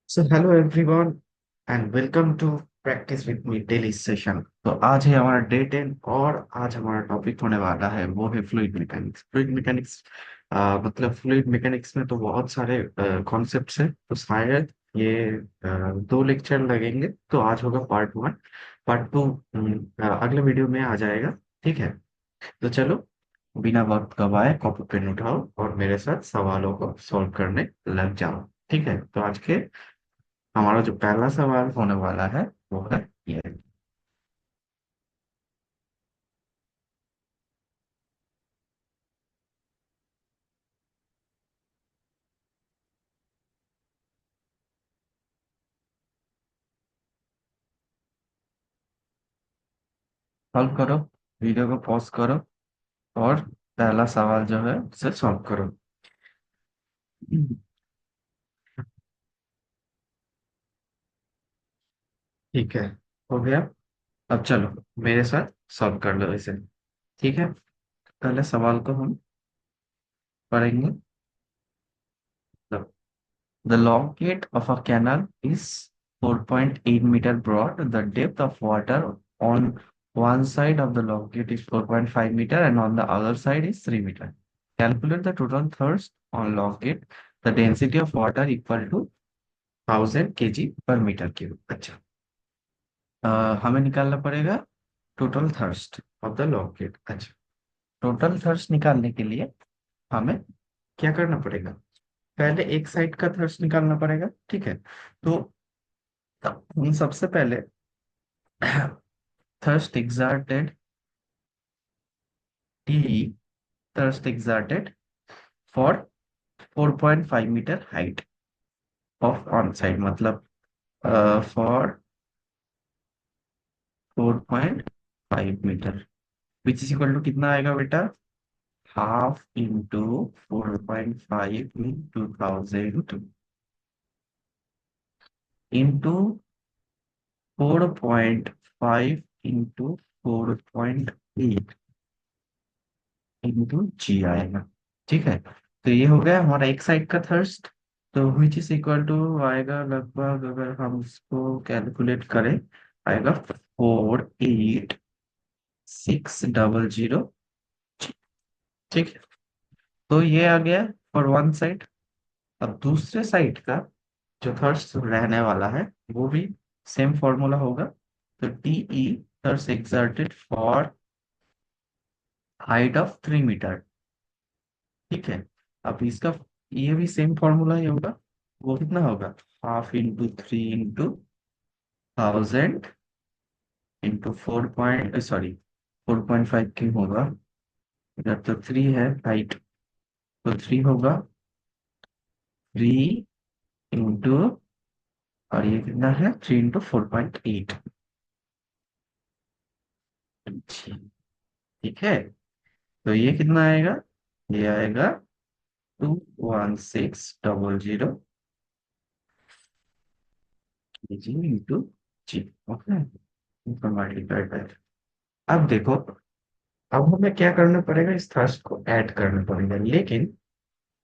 So hello everyone and welcome to practice with me daily session. तो आज है हमारा डे 10 और आज हमारा टॉपिक होने वाला है वो है फ्लूइड मैकेनिक्स। फ्लूइड मैकेनिक्स मतलब फ्लूइड मैकेनिक्स में तो बहुत सारे कॉन्सेप्ट्स हैं, तो शायद ये दो लेक्चर लगेंगे। तो आज होगा पार्ट 1। पार्ट 2 अगले वीडियो में आ जाएगा। ठीक है, तो चलो बिना वक्त गवाए कॉपी पेन उठाओ और मेरे साथ सवालों को सॉल्व करने लग जाओ। ठीक है, तो आज के हमारा जो पहला सवाल होने वाला है वो है ये। सॉल्व करो, वीडियो को पॉज करो और पहला सवाल जो है उसे सॉल्व करो। ठीक है, हो गया। अब चलो मेरे साथ सॉल्व कर लो इसे। ठीक है, पहले सवाल को हम पढ़ेंगे। The log gate of a canal is 4.8 meter broad. The depth of water on one side of the log gate is 4.5 meter and on the other side is 3 meter. Calculate the total thrust on log gate. The density of water equal to 1000 kg per meter cube. अच्छा, हमें निकालना पड़ेगा total thrust of the lock gate. अच्छा, total thrust निकालने के लिए हमें क्या करना पड़ेगा? पहले एक साइड का थ्रस्ट निकालना पड़ेगा। ठीक है, तो हम सबसे पहले thrust exerted T, thrust exerted for 4.5 metre height of on side, मतलब for 4.5 metre, which is equal to कितना आएगा बेटा? Half into 4.5 into 1000 into 4.5 into 4.8 into g आएगा। ठीक है, तो ये हो गया हमारा एक साइड का थर्स्ट। तो विच इज इक्वल टू आएगा लगभग, अगर हम इसको कैलकुलेट करें, आएगा 48600। ठीक है, तो ये आ गया फॉर वन साइड। अब दूसरे साइड का जो थर्स्ट रहने वाला है वो भी सेम फॉर्मूला होगा। तो T E, thrust exerted for height of 3 metre. ठीक है, अब इसका ये भी सेम फॉर्मूला ही होगा। वो कितना होगा? हाफ इंटू 3 इंटू 1000 इंटू 4.5 क्यों होगा? इधर तो 3 है हाइट, तो 3 होगा। 3 इंटू, और ये कितना है? 3 इंटू 4.8। ठीक है, तो ये कितना आएगा? ये आएगा 21600 g into g. Okay, multiplied by. अब देखो, अब हमें क्या करना पड़ेगा? इस थ्रस्ट को ऐड करना पड़ेगा, लेकिन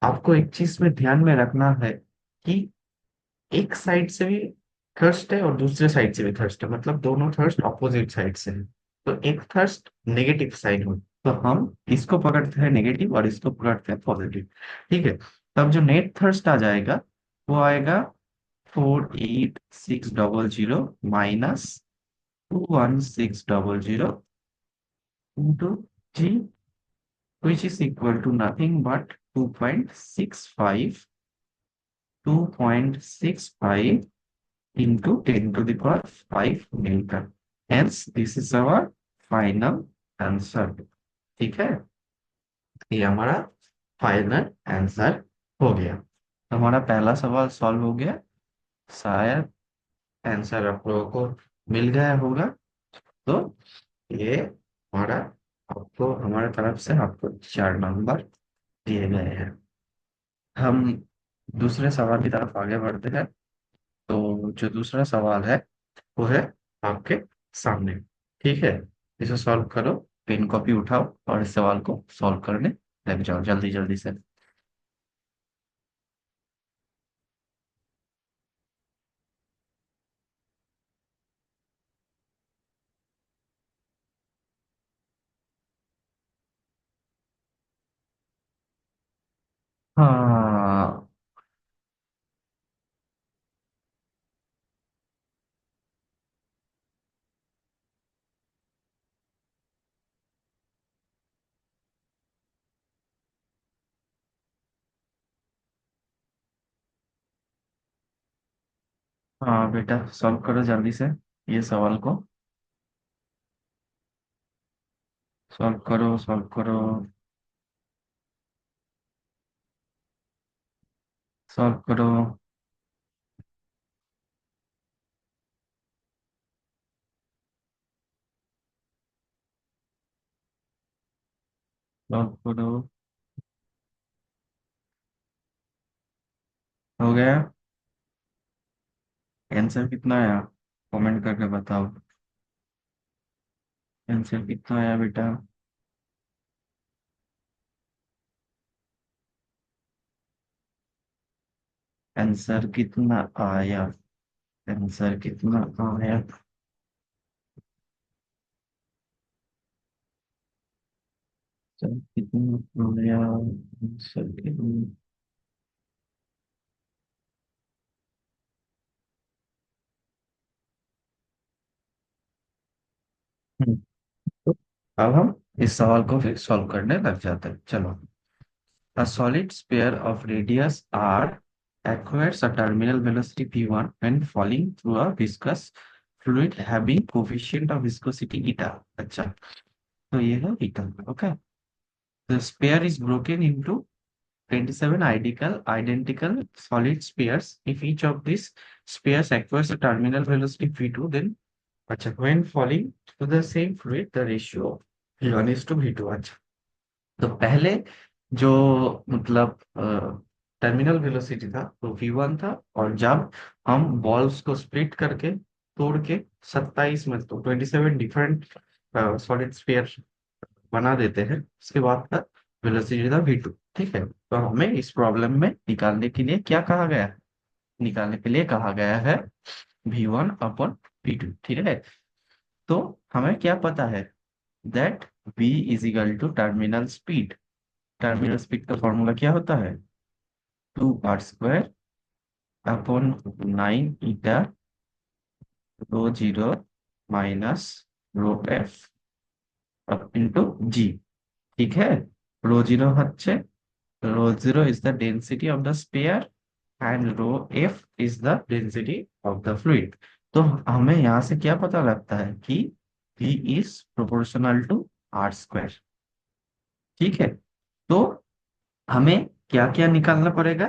आपको एक चीज में ध्यान में रखना है कि एक साइड से भी थ्रस्ट है और दूसरे साइड से भी थ्रस्ट है, मतलब दोनों थ्रस्ट ऑपोजिट साइड से है। तो एक थ्रस्ट नेगेटिव साइड हो, तो हम इसको पकड़ते हैं नेगेटिव और इसको पकड़ते हैं पॉजिटिव। ठीक है, तब जो नेट थ्रस्ट आ जाएगा वो आएगा 48600 minus 21600 into g, which is equal to nothing but 2.65 into 10 to the power 5 metre. Hence, this is our final answer। ठीक है, ये हमारा फाइनल आंसर हो गया। तो हमारा पहला सवाल सॉल्व हो गया। शायद आंसर आप लोगों को मिल गया होगा। तो ये हमारा, आपको हमारे तरफ से आपको 4 नंबर दिए गए हैं। हम दूसरे सवाल की तरफ आगे बढ़ते हैं। तो जो दूसरा सवाल है वो है आपके सामने। ठीक है, इसे सॉल्व करो, पेन कॉपी उठाओ और इस सवाल को सॉल्व करने लग जाओ जल्दी जल्दी से। हाँ। हाँ बेटा, सॉल्व करो जल्दी से ये सवाल को। सॉल्व करो, सॉल्व करो। सॉल्व करो। सॉल्व करो। हो गया? आंसर कितना आया? कमेंट करके बताओ। आंसर कितना आया बेटा? आंसर कितना आया? आंसर कितना आया? आंसर कितना आया? आंसर कितना? हम्म, तो अब हम इस सवाल को फिर सॉल्व करने लग जाते हैं, चलो। A solid sphere of radius r acquires a terminal velocity v1 when falling through a viscous fluid having coefficient of viscosity eta। अच्छा, तो ये है eta। Okay. The sphere is broken into 27 identical solid spheres. If each of these spheres acquires a terminal velocity v2, then अच्छा, when falling to the same fluid, the ratio v1 is to v2। अच्छा, तो पहले जो मतलब terminal velocity था तो v1 था, और जब हम बॉल्स को स्प्लिट करके तोड़ के 27 में तो 27 डिफरेंट सॉलिड स्फीयर बना देते हैं, उसके बाद का वेलोसिटी था v2। ठीक है, तो हमें इस प्रॉब्लम में निकालने के लिए क्या कहा गया है? निकालने के लिए कहा गया है v1 अपॉन v2। ठीक है, तो हमें क्या पता है? That v is equal to terminal speed. Terminal speed का फॉर्मूला क्या होता है? 2r² upon 9 eta rho zero minus rho f into g. ठीक है, रो जीरो হচ্ছে, rho zero is the density of the sphere and rho f is the density of the fluid. तो हमें यहाँ से क्या पता लगता है कि V is proportional to r²। ठीक है, तो हमें क्या क्या निकालना पड़ेगा?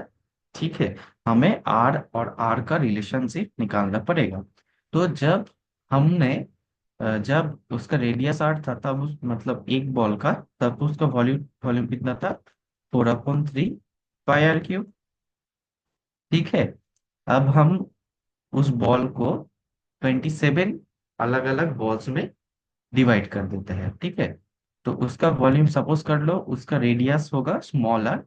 ठीक है, हमें आर और आर का रिलेशनशिप निकालना पड़ेगा। तो जब हमने जब उसका रेडियस आर था तब मतलब एक बॉल का, तब उसका वॉल्यूम वॉल्यूम कितना था? 4/3 पाई r क्यूब। ठीक है, अब हम उस बॉल को 27 अलग अलग बॉल्स में डिवाइड कर देते हैं। ठीक है, तो उसका वॉल्यूम सपोज कर लो, उसका रेडियस होगा स्मॉल आर,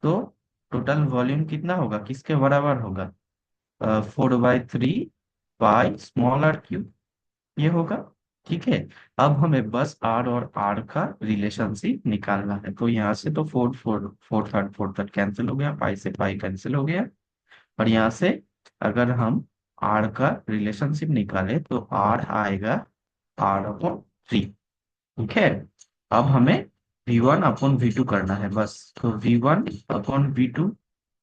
तो टोटल वॉल्यूम कितना होगा, किसके बराबर होगा? 4/3 पाई r² ये होगा। ठीक है, अब हमें बस आर और आर का रिलेशनशिप निकालना है। तो यहाँ से तो four four four third four third cancel हो गया, पाई से पाई कैंसिल हो गया। और यहाँ से अगर हम आर का रिलेशनशिप निकाले तो आर आएगा r/3। ठीक है, अब हमें v1/v2 करना है बस। तो v1/v2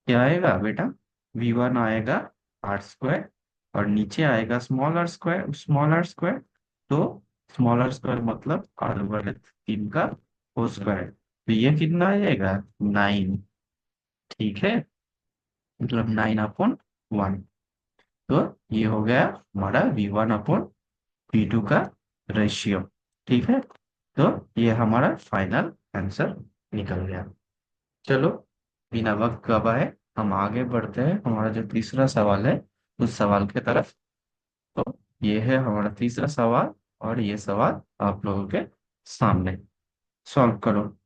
क्या आएगा बेटा? v1 आएगा r², और नीचे आएगा स्मॉल r²। तो स्मॉल r² मतलब r/3 का होल स्क्वायर। तो ये कितना आ जाएगा? 9। ठीक है, मतलब 9/1। तो ये हो गया हमारा v1/v2 का रेशियो। ठीक है, तो ये हमारा फाइनल आंसर निकल गया। चलो, बिना वक्त गवाए हम आगे बढ़ते हैं, हमारा जो तीसरा सवाल है उस सवाल की तरफ। तो ये है हमारा तीसरा सवाल, और ये सवाल आप लोगों के सामने। सॉल्व करो।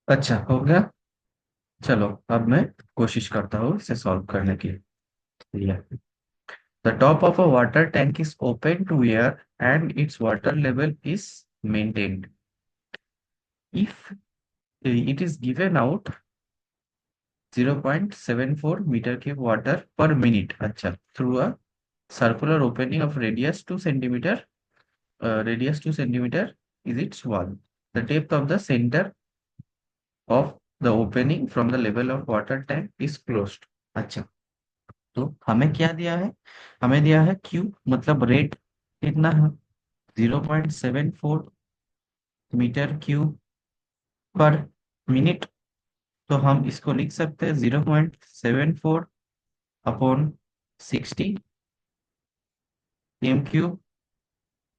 अच्छा, हो गया? चलो अब मैं कोशिश करता हूँ इसे सॉल्व करने की। लिए the top of a water tank is open to air and its water level is maintained if it is given out 0.74 metre cube water per minute. अच्छा, through a circular opening of radius 2 centimeter is its wall. The depth of the center of the opening from the level of water tank is closed. अच्छा, तो हमें क्या दिया है? हमें दिया है क्यू, मतलब रेट कितना है? 0.74 मीटर क्यूब पर मिनट। तो हम इसको लिख सकते हैं 0.74 अपॉन 60 एम क्यूब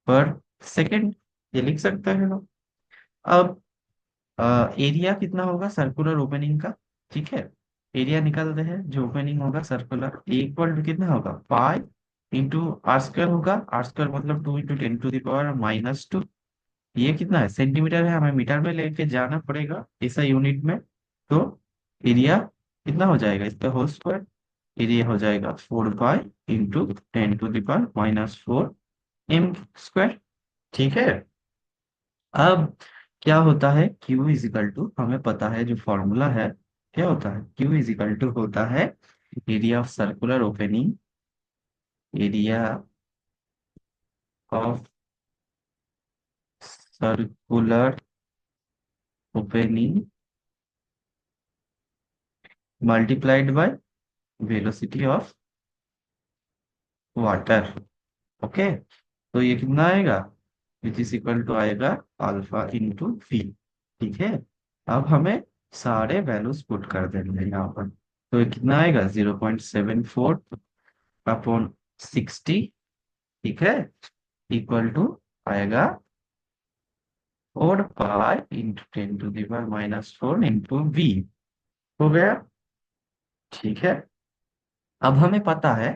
पर सेकेंड, ये लिख सकते हैं हम। अब एरिया कितना होगा सर्कुलर ओपनिंग का? ठीक है, एरिया निकालते हैं। जो ओपनिंग होगा सर्कुलर, इक्वल टू कितना होगा? पाई इंटू आर स्क्वायर होगा। आर स्क्वायर मतलब 2 × 10⁻²। ये कितना है? सेंटीमीटर है, हमें मीटर में लेके जाना पड़ेगा ऐसा यूनिट में। तो एरिया कितना हो जाएगा इसका होल स्क्वायर? एरिया हो जाएगा 4 पाई इंटू 10⁻⁻4 एम स्क्वायर। ठीक है। अब क्या होता है? Q इजिकल टू, हमें पता है जो फॉर्मूला है, क्या होता है? Q इजिकल टू होता है area of circular opening, area of circular opening multiplied by velocity of water. Okay, तो ये कितना आएगा? विच इज इक्वल टू आएगा अल्फा इंटू वी। ठीक है, अब हमें सारे वैल्यूज पुट कर देंगे यहाँ पर। तो ये कितना आएगा? 0.74 अपॉन 60। ठीक है, इक्वल टू आएगा 4 पाई इंटू 10⁻⁻4 इंटू वी। हो गया। ठीक है, अब हमें पता है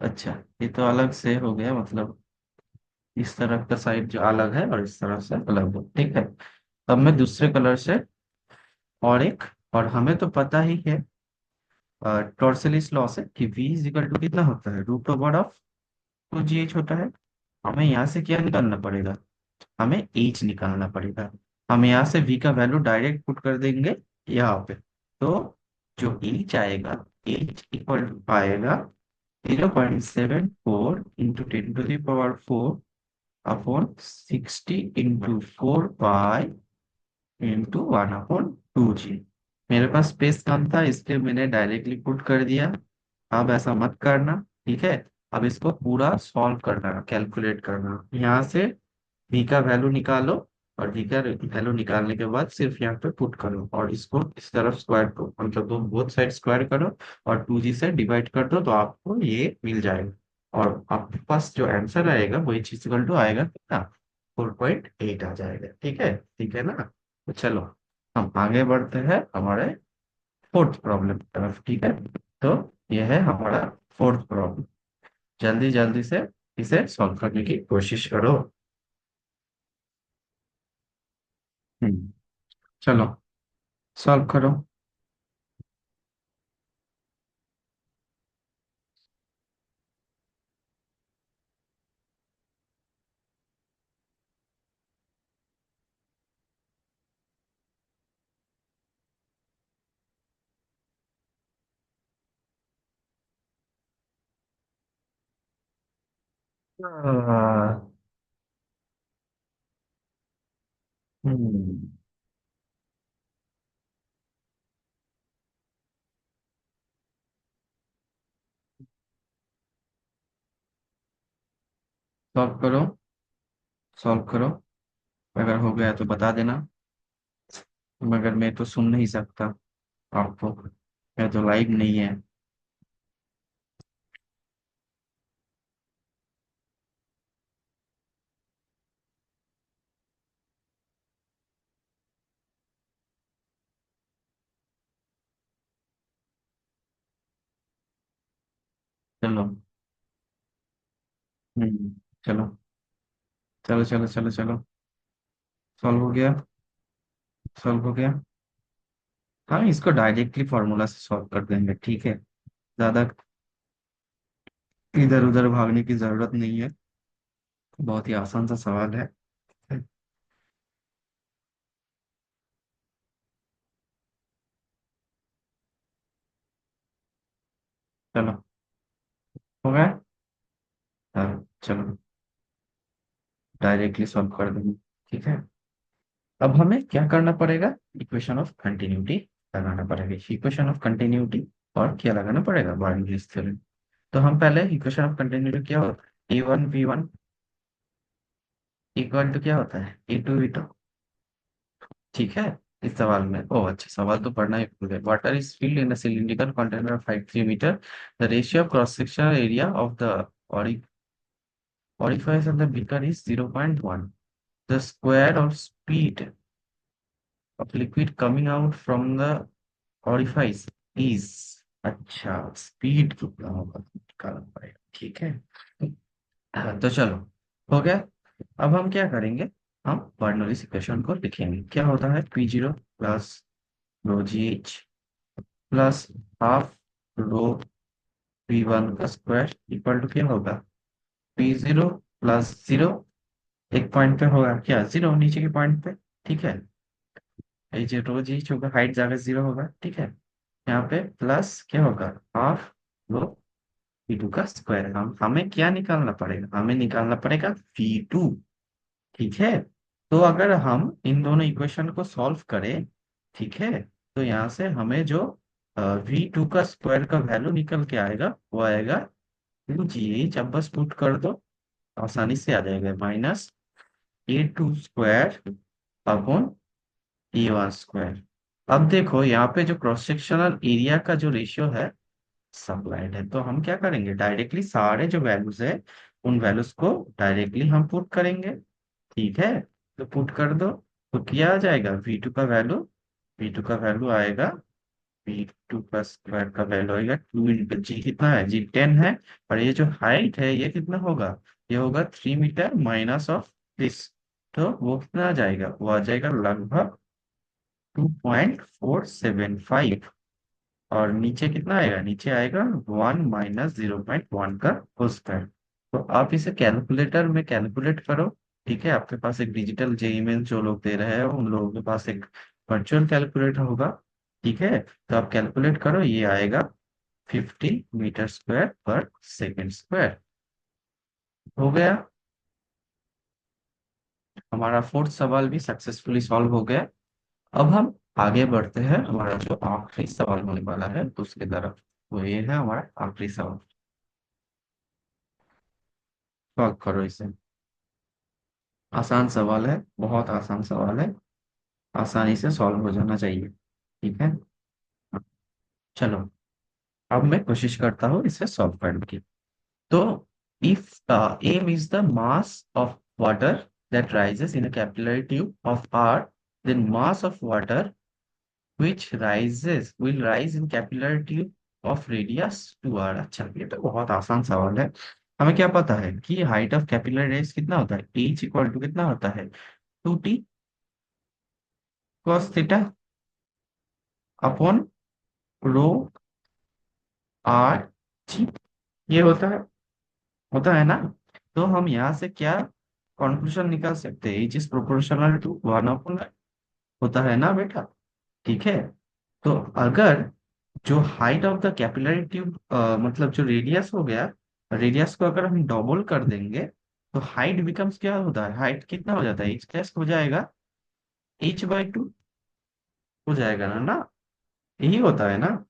अच्छा, ये तो अलग से हो गया, मतलब इस तरफ का साइड जो अलग है और इस तरफ से अलग है। ठीक है, अब मैं दूसरे कलर से और एक, और हमें तो पता ही है टॉर्सलिस लॉ से कि v इज इक्वल टू कितना होता है? रूट ओवर ऑफ 2gh होता है। हमें यहाँ से क्या निकालना पड़ेगा? हमें एच निकालना पड़ेगा। हम यहाँ से v का वैल्यू डायरेक्ट पुट कर देंगे यहाँ पे। तो जो एच आएगा, एच इक्वल टू आएगा 0.74 into 10⁻⁴ upon 60 into 4 pi into 1/2g। मेरे पास स्पेस कम था इसलिए मैंने डायरेक्टली पुट कर दिया। अब ऐसा मत करना। ठीक है, अब इसको पूरा सॉल्व करना, कैलकुलेट करना। यहाँ से v का वैल्यू निकालो, और v का वैल्यू निकालने के बाद सिर्फ यहाँ पे पुट करो, और इसको इस तरफ स्क्वायर करो, मतलब दो बोथ साइड स्क्वायर करो और 2g से डिवाइड कर दो, तो आपको ये मिल जाएगा। और आपके पास जो आंसर आएगा वही चीज इक्वल टू आएगा कितना? 4.8 आ जाएगा। ठीक है, ठीक है ना? तो चलो हम आगे बढ़ते हैं हमारे फोर्थ प्रॉब्लम की तरफ। ठीक है, तो यह है हमारा फोर्थ प्रॉब्लम। जल्दी जल्दी से इसे सॉल्व करने की कोशिश करो। हम्म, चलो सॉल्व करो। आ, हम्म, सॉल्व करो, सॉल्व करो। अगर हो गया तो बता देना, मगर मैं तो सुन नहीं सकता आपको, मैं तो लाइव नहीं है। चलो। चलो चलो चलो चलो चलो, सॉल्व हो गया। सॉल्व हो गया। हम इसको डायरेक्टली फॉर्मूला से सॉल्व कर देंगे, ठीक है। ज्यादा इधर उधर भागने की जरूरत नहीं है। बहुत ही आसान सा सवाल है। चलो, हो गया। हाँ, चलो डायरेक्टली सॉल्व कर देंगे, ठीक है। अब हमें क्या करना पड़ेगा, इक्वेशन ऑफ कंटिन्यूटी लगाना पड़ेगा। इक्वेशन ऑफ कंटिन्यूटी और क्या लगाना पड़ेगा, बर्नौलीज थ्योरम। तो हम पहले इक्वेशन ऑफ कंटिन्यूटी क्या होता है, A1 V1 इक्वल टू क्या होता है, A2 V2, ठीक है। इस सवाल में, ओ अच्छा, सवाल तो पढ़ना ही भूल गए। Water is filled in a cylindrical container of 53 metre. The ratio of cross sectional area of the orifice of the beaker is 0.1. The square of speed of liquid coming out from the orifice is, अच्छा speed कितना होगा निकालना पड़ेगा, ठीक है। तो चलो, हो गया। अब हम क्या करेंगे, हम बर्नौलीज इक्वेशन को लिखेंगे। क्या होता है, P0 प्लस रो जी H plus half rho V1 का स्क्वायर इक्वल टू क्या होगा, P0 प्लस जीरो, एक पॉइंट पे होगा क्या, जीरो नीचे के पॉइंट पे, ठीक है। ये जो रो जी एच होगा, हाइट जाकर जीरो होगा, ठीक है। यहाँ पे प्लस क्या होगा, हाफ रो V2 का स्क्वायर। हम हमें क्या निकालना पड़ेगा, हमें निकालना पड़ेगा V2, ठीक है। तो अगर हम इन दोनों इक्वेशन को सॉल्व करें, ठीक है, तो यहाँ से हमें जो V2 का स्क्वायर का वैल्यू निकल के आएगा, वो आएगा 2GH। अब बस पुट कर दो, आसानी से आ जाएगा, -A2 square upon A1 square. अब देखो यहाँ पे जो क्रॉस सेक्शनल एरिया का जो रेशियो है सप्लाइड है, तो हम क्या करेंगे, डायरेक्टली सारे जो वैल्यूज है उन वैल्यूज को डायरेक्टली हम पुट करेंगे, ठीक है। तो पुट कर दो, तो क्या आ जाएगा, V2 का वैल्यू आएगा, V2 का स्क्वायर का वैल्यू आएगा 2 × G, कितना है जी, 10 है। और ये जो हाइट है ये कितना होगा, ये होगा 3 मीटर माइनस ऑफ दिस। तो वो कितना आ जाएगा, वो आ जाएगा लगभग 2.475। और नीचे कितना आएगा, नीचे आएगा 1 - 0.1 का होल स्क्वायर। तो आप इसे कैलकुलेटर में कैलकुलेट करो, ठीक है। आपके पास एक डिजिटल जेई में जो लोग दे रहे हैं उन लोगों के पास एक वर्चुअल कैलकुलेटर होगा, ठीक है। तो आप कैलकुलेट करो, ये आएगा 50 मीटर स्क्वायर पर सेकेंड स्क्वायर। हो गया, हमारा फोर्थ सवाल भी सक्सेसफुली सॉल्व हो गया। अब हम आगे बढ़ते हैं, हमारा जो आखिरी सवाल होने वाला है उसके तरफ। वो ये है हमारा आखिरी सवाल, सॉल्व करो इसे। आसान सवाल है, बहुत आसान सवाल है, आसानी से सॉल्व हो जाना चाहिए, ठीक है। चलो, अब मैं कोशिश करता हूँ इसे सॉल्व करने की। तो if M is the mass of water that rises in a capillary tube of R, then mass of water which rises will rise in capillary tube of radius 2r। अच्छा, ये तो बहुत आसान सवाल है। हमें क्या पता है कि हाइट ऑफ कैपिलरी रेडियस कितना होता है, H इक्वल टू कितना होता है, 2T cos theta upon rho R G, ये होता है ना। तो हम यहाँ से क्या कंक्लूजन निकाल सकते हैं, H इज प्रोपोर्शनल टू 1/, होता है ना बेटा, ठीक है। तो अगर जो height of the capillary tube, मतलब जो रेडियस हो गया, रेडियस को अगर हम डबल कर देंगे, तो हाइट बिकम्स क्या होता है, हाइट कितना हो जाता है, H प्लस हो जाएगा, H/2 हो जाएगा ना यही होता है ना।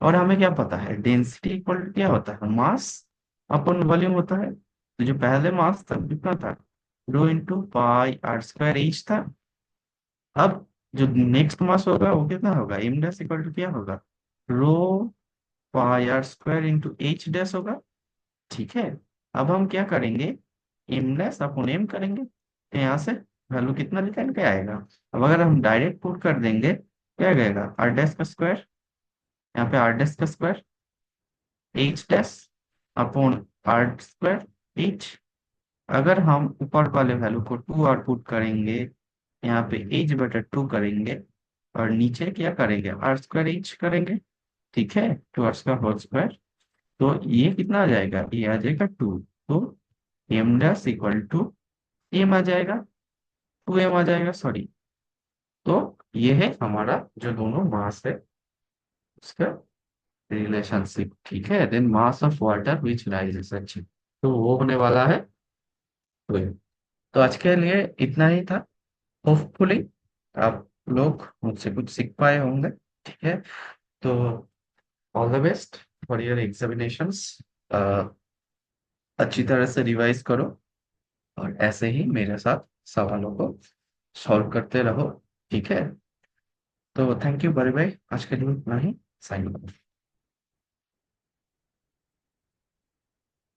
और हमें क्या पता है, डेंसिटी इक्वल टू क्या होता है, मास अपन वॉल्यूम होता है। तो जो पहले मास था कितना था, ρ × πr² H था। अब जो नेक्स्ट मास होगा वो कितना होगा, M' इक्वल टू क्या होगा, ρ πr² × H' होगा, ठीक है। अब हम क्या करेंगे, M' अपॉन M करेंगे, तो यहाँ से वैल्यू कितना निकल के आएगा। अब अगर हम डायरेक्ट पुट कर देंगे, क्या आएगा, R' का स्क्वायर, यहाँ पे R' का स्क्वायर H' अपॉन R²H। अगर हम ऊपर वाले वैल्यू को 2R पुट करेंगे, यहाँ पे एच बटा टू करेंगे और नीचे क्या करेंगे, आर स्क्वायर एच करेंगे। ठीक है, two R square whole square. तो ये कितना आ जाएगा, ये आ जाएगा टू। तो m dash equal to m आ जाएगा, टू एम आ जाएगा, सॉरी। तो ये है हमारा जो दोनों मास है उसका रिलेशनशिप। ठीक है, then mass of water which rises, अच्छा तो वो होने वाला है 12। तो आज के लिए इतना ही था। होपफुली आप लोग मुझसे कुछ सीख पाए होंगे। ठीक है, तो all the best for your examinations. अच्छी तरह से रिवाइज करो और ऐसे ही मेरे साथ सवालों को सॉल्व करते रहो। ठीक है, तो थैंक यू, बाय बाय, आज के लिए इतना ही। साइन